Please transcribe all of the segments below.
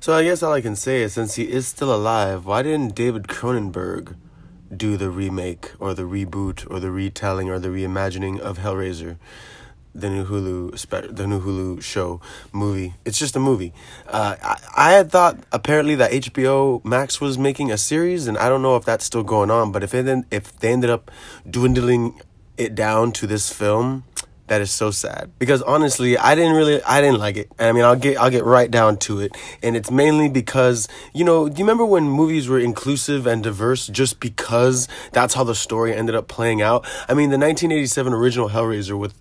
So I guess all I can say is, since he is still alive, why didn't David Cronenberg do the remake or the reboot or the retelling or the reimagining of Hellraiser, the new Hulu show movie? It's just a movie. I had thought apparently that HBO Max was making a series, and I don't know if that's still going on. But if they ended up dwindling it down to this film, that is so sad, because honestly, I didn't like it. I mean, I'll get right down to it, and it's mainly because, do you remember when movies were inclusive and diverse just because that's how the story ended up playing out? I mean, the 1987 original Hellraiser with,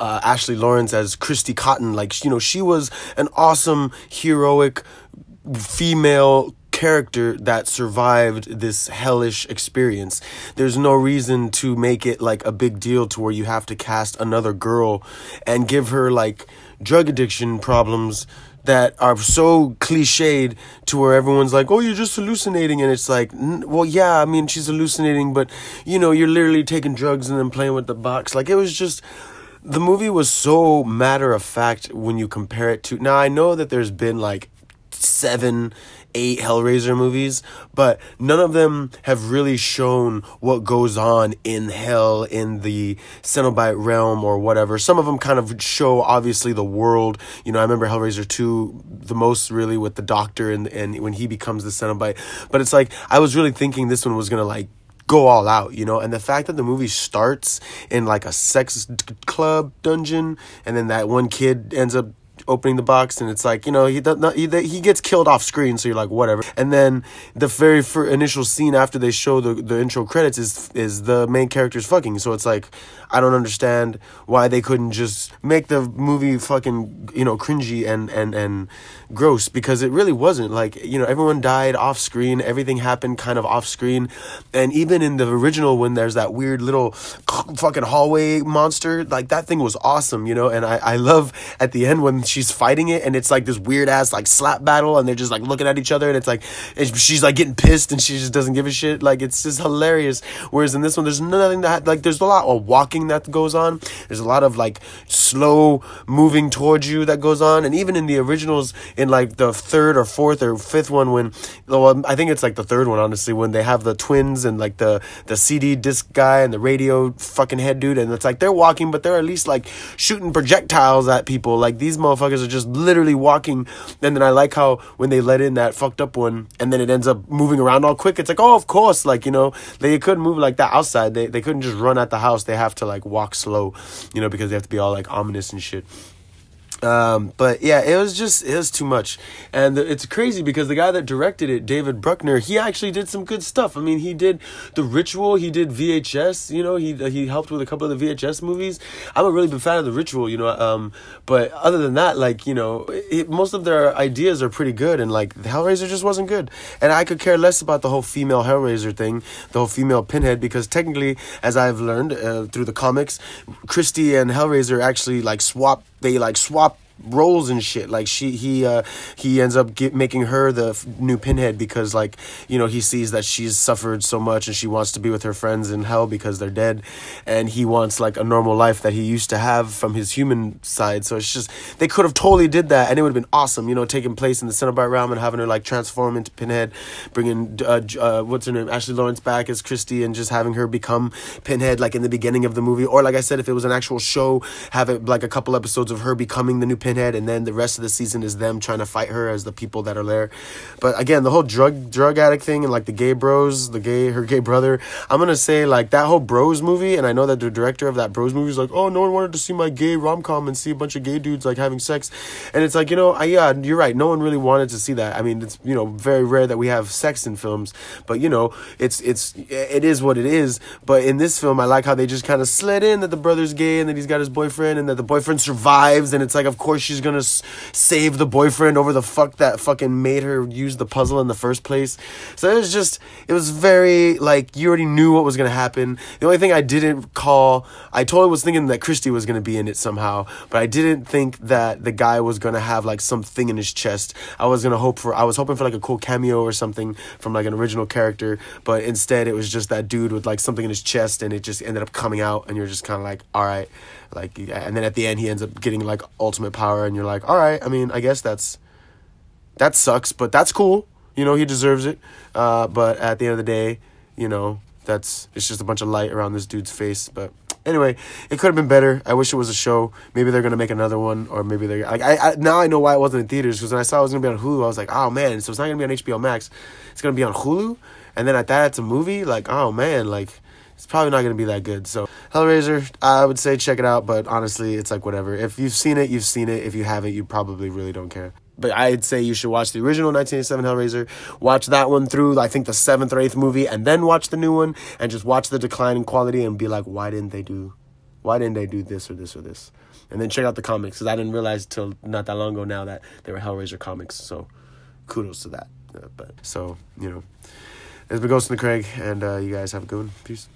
Ashley Lawrence as Christy Cotton, like, she was an awesome, heroic female character that survived this hellish experience. There's no reason to make it like a big deal to where you have to cast another girl and give her like drug addiction problems that are so cliched to where everyone's like, oh, you're just hallucinating. And it's like, well, yeah, I mean, she's hallucinating, but you're literally taking drugs and then playing with the box. Like, it was just, the movie was so matter of fact when you compare it to, now I know that there's been like 7, 8 Hellraiser movies, but none of them have really shown what goes on in hell, in the Cenobite realm or whatever. Some of them kind of show, obviously, the world. I remember Hellraiser 2 the most, really, with the doctor and when he becomes the Cenobite. But it's like, I was really thinking this one was going to, like, go all out, and the fact that the movie starts in, like, a sex club dungeon, and then that one kid ends up opening the box, and it's like, he gets killed off screen, so you're like, whatever. And then the very initial scene after they show the intro credits is the main character's fucking. So it's like, I don't understand why they couldn't just make the movie fucking, cringy and gross, because it really wasn't. Like, everyone died off screen, everything happened kind of off screen. And even in the original, when there's that weird little fucking hallway monster, like, that thing was awesome, and I love at the end when she's fighting it and it's like this weird ass like slap battle and they're just like looking at each other and it's like she's like getting pissed and she just doesn't give a shit. Like, it's just hilarious. Whereas in this one, there's nothing that, like, there's a lot of walking that goes on, there's a lot of like slow moving towards you that goes on. And even in the originals, in like the 3rd or 4th or 5th one, when, well, I think it's like the 3rd one, honestly, when they have the twins and like the CD disc guy and the radio fucking head dude, and it's like they're walking but they're at least like shooting projectiles at people. Like, these motherfuckers are just literally walking. And then I like how when they let in that fucked up one and then it ends up moving around all quick, it's like, oh, of course, like, they couldn't move like that outside. They couldn't just run at the house. They have to like walk slow, because they have to be all like ominous and shit. But yeah, it was too much. And it's crazy because the guy that directed it, David Bruckner, he actually did some good stuff. I mean, he did The Ritual, he did VHS, he helped with a couple of the VHS movies. I'm a really big fan of The Ritual, but other than that, like, most of their ideas are pretty good, and like, Hellraiser just wasn't good. And I could care less about the whole female Hellraiser thing, the whole female Pinhead, because technically, as I've learned through the comics, Christy and Hellraiser actually like swap roles and shit. Like, he ends up making her the new Pinhead because, like, he sees that she's suffered so much and she wants to be with her friends in hell because they're dead, and he wants like a normal life that he used to have from his human side. So it's just, they could have totally did that and it would have been awesome, taking place in the Cenobite realm and having her like transform into Pinhead, bringing what's her name, Ashley Lawrence, back as Christy, and just having her become Pinhead like in the beginning of the movie. Or like I said, if it was an actual show, have it like a couple episodes of her becoming the new Pinhead, and then the rest of the season is them trying to fight her as the people that are there. But again, the whole drug addict thing and like the gay bros, her gay brother, I'm gonna say like that whole Bros movie, and I know that the director of that Bros movie is like, oh, no one wanted to see my gay rom-com and see a bunch of gay dudes like having sex. And it's like, yeah, you're right, no one really wanted to see that. I mean, it's very rare that we have sex in films, but it is what it is. But in this film, I like how they just kind of slid in that the brother's gay and that he's got his boyfriend and that the boyfriend survives, and it's like, of course she's gonna save the boyfriend over the fuck that fucking made her use the puzzle in the first place. So it was very like, you already knew what was gonna happen. The only thing I didn't call, I totally was thinking that Christy was gonna be in it somehow, but I didn't think that the guy was gonna have like something in his chest. I was hoping for like a cool cameo or something from like an original character, but instead it was just that dude with like something in his chest, and it just ended up coming out, and you're just kind of like, all right. Like, and then at the end he ends up getting like ultimate power, and you're like, all right, I mean, I guess that's That sucks, but that's cool. You know, he deserves it. But at the end of the day, you know, it's just a bunch of light around this dude's face. But anyway, it could have been better. I wish it was a show. Maybe they're going to make another one, or maybe they're... now I know why it wasn't in theaters, because when I saw it was going to be on Hulu, I was like, oh, man, so it's not going to be on HBO Max. It's going to be on Hulu? And then at that, it's a movie? Like, oh, man, like... It's probably not going to be that good. So, Hellraiser, I would say check it out, but honestly, it's like whatever. If you've seen it, you've seen it. If you haven't, you probably really don't care. But I'd say you should watch the original 1987 Hellraiser, watch that one through, I think, the 7th or 8th movie, and then watch the new one, and just watch the decline in quality and be like, why didn't they do this or this or this? And then check out the comics, because I didn't realize till not that long ago now that they were Hellraiser comics, so kudos to that. But, so, you know, it's been Ghost in the Craig, and you guys have a good one. Peace.